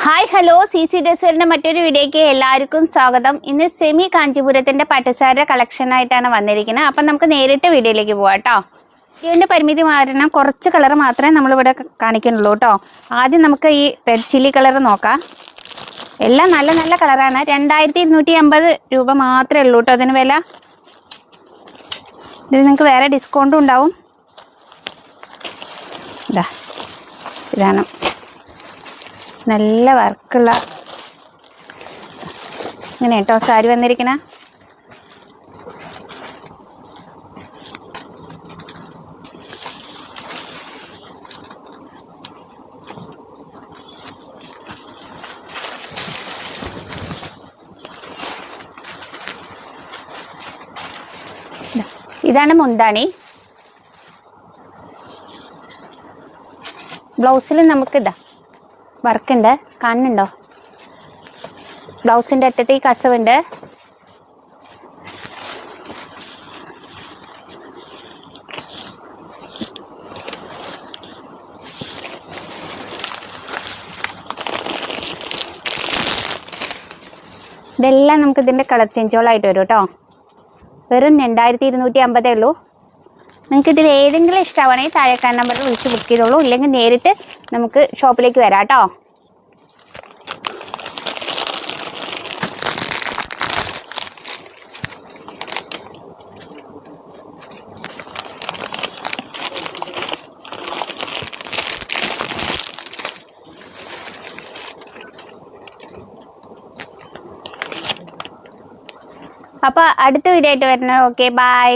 Hi hello CC ഡ്രസ്സുകളുടെ മറ്റൊരു വീഡിയോയ്ക്ക് എല്ലാവർക്കും സ്വാഗതം. ഇന്ന് സെമി കാഞ്ചീപുരത്തിൻ്റെ പട്ടുസാരിയുടെ കളക്ഷനായിട്ടാണ് വന്നിരിക്കുന്നത്. അപ്പം നമുക്ക് നേരിട്ട് വീഡിയോയിലേക്ക് പോകാം കേട്ടോ. ഇതിൻ്റെ പരിമിതി കാരണം കുറച്ച് കളർ മാത്രമേ നമ്മളിവിടെ കാണിക്കുന്നുള്ളൂ കേട്ടോ. ആദ്യം നമുക്ക് ഈ റെഡ് ചില്ലി കളർ നോക്കാം. എല്ലാം നല്ല നല്ല കളറാണ്. 2250 രൂപ മാത്രമേ ഉള്ളൂ കേട്ടോ അതിന് വില. ഇതിന് നിങ്ങൾക്ക് വേറെ ഡിസ്കൗണ്ടും ഉണ്ടാവും. ഇതാണ് നല്ല വർക്കുള്ള ഇങ്ങനെ കേട്ടോ സാരി വന്നിരിക്കണ. ഇതാണ് മുന്താണി. ബ്ലൗസിൽ നമുക്കിതാ വർക്കുണ്ട്, കാണുന്നുണ്ടോ? ബ്ലൗസിൻ്റെ അറ്റത്ത് ഈ കസവുണ്ട്. ഇതെല്ലാം നമുക്ക് ഇതിൻ്റെ കളർ ചേഞ്ചുകളായിട്ട് വരും കേട്ടോ. വെറും 2250 ഉള്ളൂ. നിങ്ങൾക്ക് ഇതിൽ ഏതെങ്കിലും ഇഷ്ടമാണെങ്കിൽ താഴേക്കാൻ നമ്പറിൽ വിളിച്ച് ബുക്ക് ചെയ്തോളൂ. ഇല്ലെങ്കിൽ നേരിട്ട് നമുക്ക് ഷോപ്പിലേക്ക് വരാം കേട്ടോ. അപ്പോൾ അടുത്ത വീഡിയോ ആയിട്ട് വരുന്നത്. Okay, by.